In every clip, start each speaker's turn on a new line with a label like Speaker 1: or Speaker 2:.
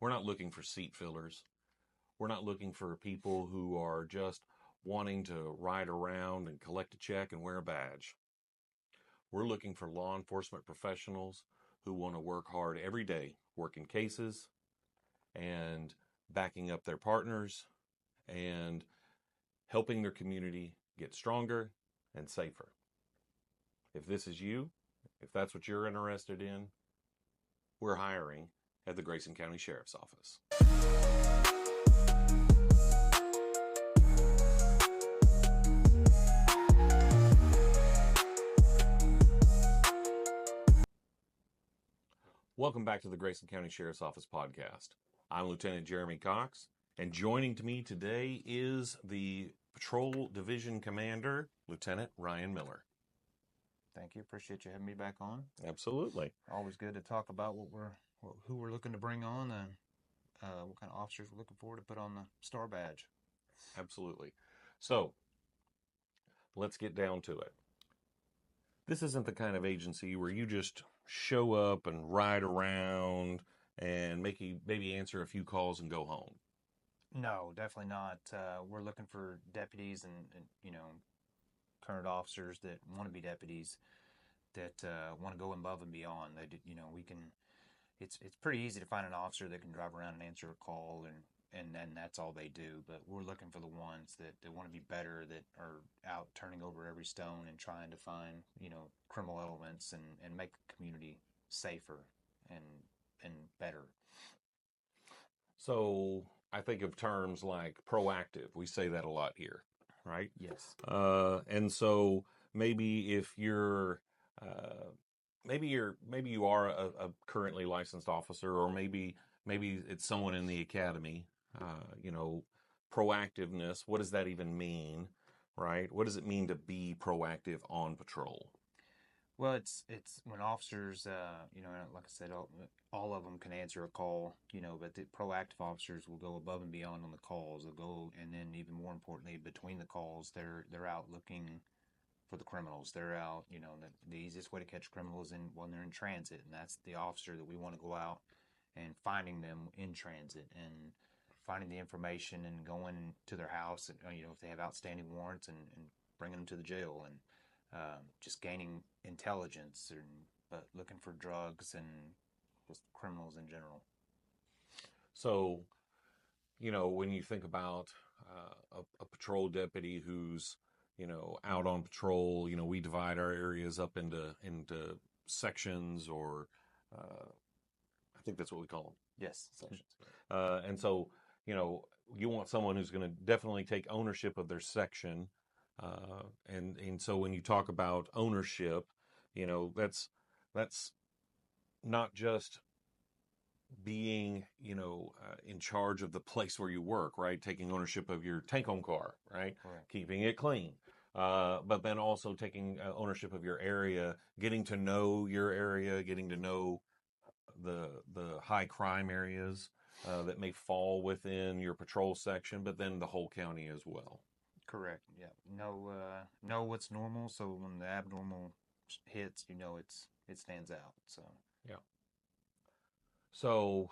Speaker 1: We're not looking for seat fillers. We're not looking for people who are just wanting to ride around and collect a check and wear a badge. We're looking for law enforcement professionals who want to work hard every day, working cases and backing up their partners and helping their community get stronger and safer. If this is you, if that's what you're interested in, we're hiring at the Grayson County Sheriff's Office. Welcome back to the Grayson County Sheriff's Office podcast. I'm Lieutenant Jeremy Cox, and joining me today is the Patrol Division Commander, Lieutenant Ryan Miller.
Speaker 2: Thank you. Appreciate you having me back on.
Speaker 1: Absolutely.
Speaker 2: Always good to talk about who we're looking to bring on and what kind of officers we're looking for to put on the star badge.
Speaker 1: Absolutely. So, let's get down to it. This isn't the kind of agency where you just show up and ride around and maybe answer a few calls and go home.
Speaker 2: No, definitely not. We're looking for deputies and current officers that want to be deputies that want to go above and beyond. We can. It's pretty easy to find an officer that can drive around and answer a call and then that's all they do. But we're looking for the ones that want to be better, that are out turning over every stone and trying to find, criminal elements and make the community safer and better.
Speaker 1: So I think of terms like proactive. We say that a lot here, right?
Speaker 2: Yes.
Speaker 1: And so maybe if you're maybe you are a currently licensed officer, or maybe it's someone in the academy. Proactiveness, what does that even mean, right? What does it mean to be proactive on patrol?
Speaker 2: Well, it's when officers, like I said, all of them can answer a call, but the proactive officers will go above and beyond on the calls. They'll go, and then even more importantly, between the calls, they're out looking for the criminals. They're out, the easiest way to catch criminals when they're in transit, and that's the officer that we want to go out and finding them in transit and finding the information and going to their house, and if they have outstanding warrants, and bringing them to the jail, and just gaining intelligence, but looking for drugs and just criminals in general.
Speaker 1: So, when you think about a patrol deputy who's out on patrol, we divide our areas up into sections, or I think that's what we call them.
Speaker 2: Yes, sections.
Speaker 1: And so, you want someone who's going to definitely take ownership of their section. And so when you talk about ownership, that's not just being, in charge of the place where you work, right? Taking ownership of your take-home car, right?
Speaker 2: Correct.
Speaker 1: Keeping it clean. But then also taking ownership of your area, getting to know your area, getting to know the high crime areas that may fall within your patrol section, but then the whole county as well.
Speaker 2: Correct. Yeah. Know what's normal, so when the abnormal hits, it stands out. So
Speaker 1: yeah. So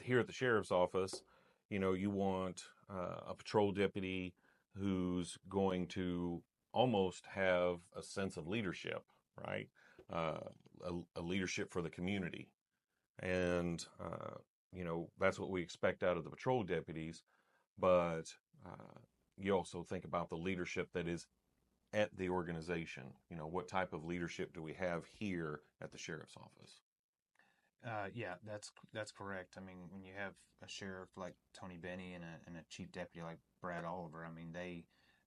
Speaker 1: here at the sheriff's office, you want a patrol deputy who's going to almost have a sense of leadership, right? A leadership for the community. And, that's what we expect out of the patrol deputies. But you also think about the leadership that is at the organization. What type of leadership do we have here at the sheriff's office?
Speaker 2: Yeah, that's correct. I mean, when you have a sheriff like Tony Benny and a chief deputy like Brad Oliver, I mean,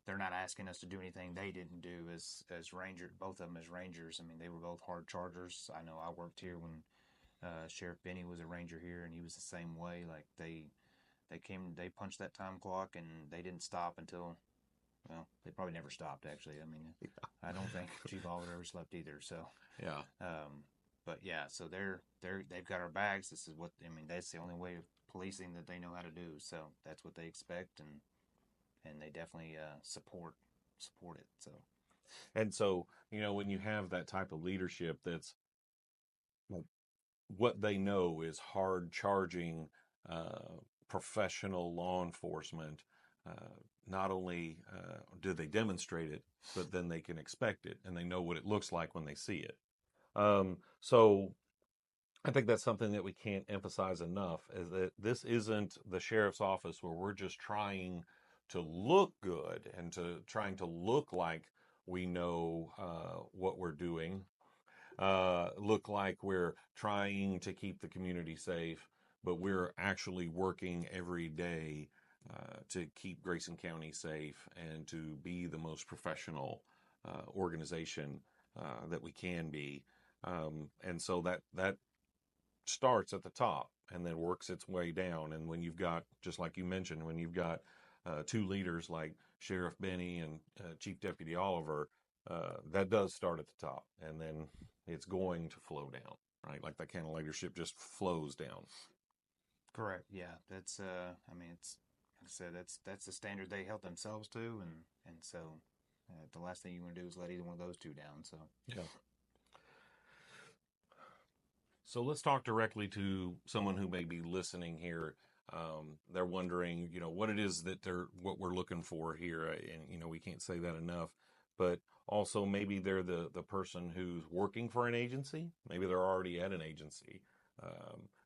Speaker 2: they're not asking us to do anything they didn't do as ranger. Both of them as rangers. I mean, they were both hard chargers. I know I worked here when Sheriff Benny was a ranger here, and he was the same way. Like they punched that time clock, and they didn't stop until, well, they probably never stopped actually. I mean, I don't think Chief Oliver ever slept either. So
Speaker 1: yeah.
Speaker 2: But yeah, so they've got our bags. This is what, I mean, that's the only way of policing that they know how to do. So that's what they expect, and they definitely support it. So,
Speaker 1: and so when you have that type of leadership that's what they know is hard charging, professional law enforcement. Not only do they demonstrate it, but then they can expect it and they know what it looks like when they see it. So I think that's something that we can't emphasize enough is that this isn't the sheriff's office where we're just trying to look good and to trying to look like we know what we're doing, look like we're trying to keep the community safe, but we're actually working every day to keep Grayson County safe and to be the most professional organization that we can be. And so that starts at the top and then works its way down. And when you've got, just like you mentioned, when you've got two leaders like Sheriff Benny and Chief Deputy Oliver, that does start at the top, and then it's going to flow down, right? Like that kind of leadership just flows down.
Speaker 2: Correct. Yeah, that's I mean, it's like I said, that's the standard they held themselves to, and so the last thing you want to do is let either one of those two down. So
Speaker 1: Yeah. So let's talk directly to someone who may be listening here. They're wondering, what it is that what we're looking for here, and we can't say that enough. But also, maybe they're the person who's working for an agency. Maybe they're already at an agency.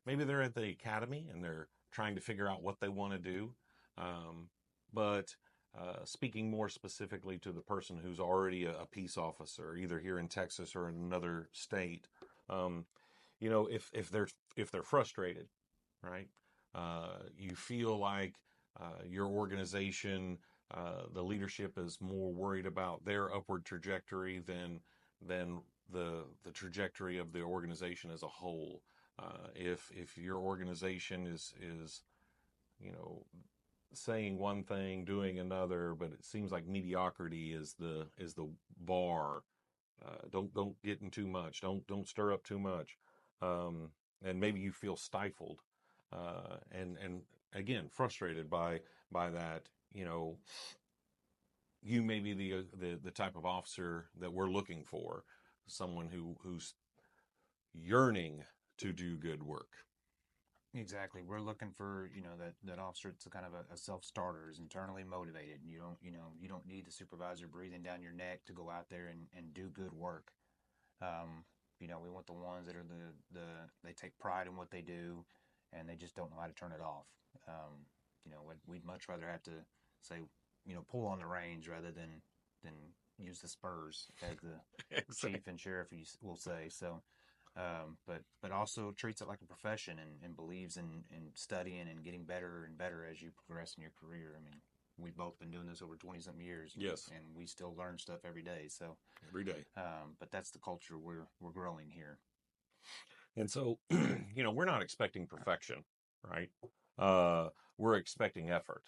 Speaker 1: Maybe they're at the academy and they're trying to figure out what they want to do. But speaking more specifically to the person who's already a peace officer, either here in Texas or in another state. Um, if they're frustrated, right? You feel like your organization, the leadership is more worried about their upward trajectory than the trajectory of the organization as a whole. If your organization is you know saying one thing, doing another, but it seems like mediocrity is the bar. Don't get in too much. Don't stir up too much. And maybe you feel stifled, and again frustrated by that. You may be the type of officer that we're looking for, someone who's yearning to do good work.
Speaker 2: exactly, we're looking for that officer. It's a kind of a self starter, is internally motivated. And you don't need the supervisor breathing down your neck to go out there and do good work. Um, we want the ones that are they take pride in what they do, and they just don't know how to turn it off. We'd much rather have to say, pull on the reins rather than use the spurs, as the
Speaker 1: Exactly.
Speaker 2: chief and sheriff will say. So, but also treats it like a profession and believes in studying and getting better and better as you progress in your career. I mean, we've both been doing this over 20 something years.
Speaker 1: Yes.
Speaker 2: And we still learn stuff every day. So,
Speaker 1: Every day.
Speaker 2: but that's the culture we're growing here.
Speaker 1: And so, we're not expecting perfection, right? Uh, we're expecting effort.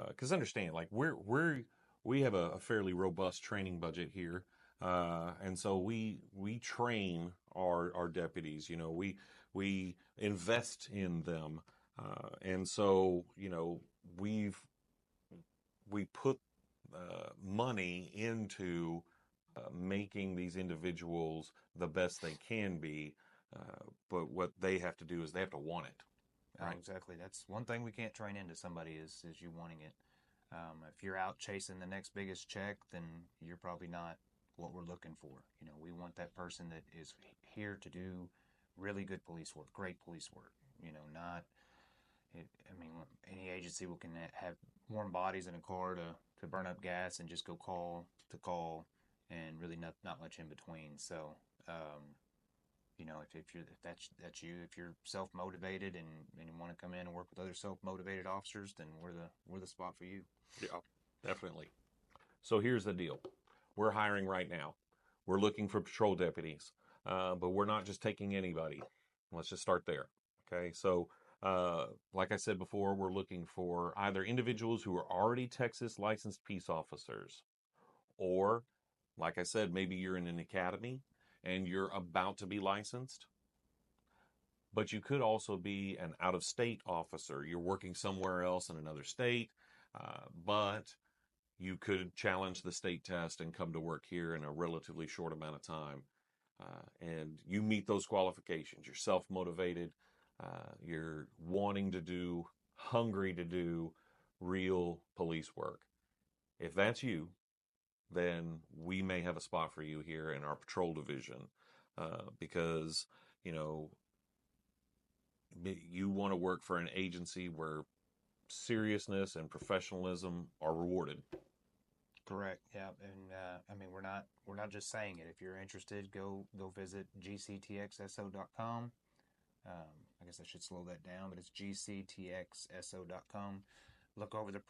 Speaker 1: Because understand, like we have a fairly robust training budget here, and so we train our deputies. We invest in them, and so we've we put money into making these individuals the best they can be. But what they have to do is they have to want it,
Speaker 2: Oh,
Speaker 1: right?
Speaker 2: exactly. That's one thing we can't train into somebody is you wanting it. If you're out chasing the next biggest check, then you're probably not what we're looking for. We want that person that is here to do really good police work, great police work. Not. I mean, any agency can have warm bodies in a car to burn up gas and just go call to call, and really not much in between. So, if you, if you're self motivated and you want to come in and work with other self motivated officers, then we're the spot for you.
Speaker 1: Yeah, definitely. So here's the deal. We're hiring right now. We're looking for patrol deputies, but we're not just taking anybody. Let's just start there. Okay. So, like I said before, we're looking for either individuals who are already Texas licensed peace officers, or, like I said, maybe you're in an academy and you're about to be licensed, but you could also be an out of state officer. You're working somewhere else in another state, but you could challenge the state test and come to work here in a relatively short amount of time. and you meet those qualifications. You're self-motivated. You're wanting to do, hungry to do real police work. If that's you, then we may have a spot for you here in our patrol division, because you know you want to work for an agency where seriousness and professionalism are rewarded.
Speaker 2: Correct. Yeah, and I mean we're not just saying it. If you're interested, go visit GCTXSO.com. I guess I should slow that down, but it's GCTXSO.com. Look over the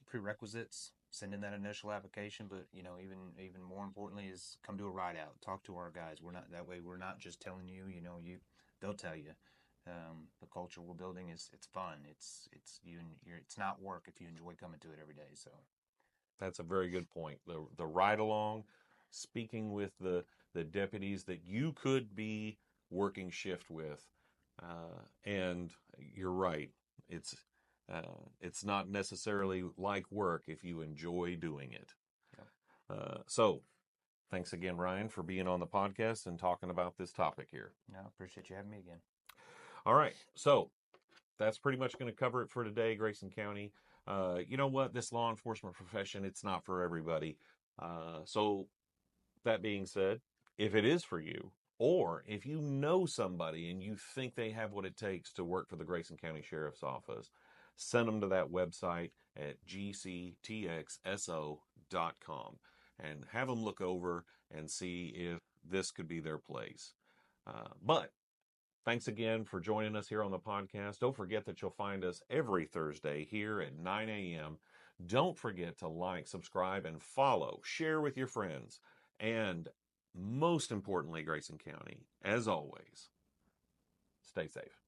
Speaker 2: prerequisites. Send in that initial application, but even more importantly is come do a ride out. Talk to our guys. We're not that way. We're not just telling you. They'll tell you. The culture we're building it's fun. It's not work if you enjoy coming to it every day. So.
Speaker 1: That's a very good point. The ride along, speaking with the deputies that you could be working shift with, and you're right. It's not necessarily like work if you enjoy doing it. So, thanks again, Ryan, for being on the podcast and talking about this topic here.
Speaker 2: No, appreciate you having me again.
Speaker 1: All right, so that's pretty much going to cover it for today, Grayson County. You know what? This law enforcement profession, it's not for everybody. So that being said, if it is for you, or if you know somebody and you think they have what it takes to work for the Grayson County Sheriff's Office, send them to that website at GCTXSO.com and have them look over and see if this could be their place. But thanks again for joining us here on the podcast. Don't forget that you'll find us every Thursday here at 9 a.m. Don't forget to like, subscribe, and follow. Share with your friends. And most importantly, Grayson County, as always, stay safe.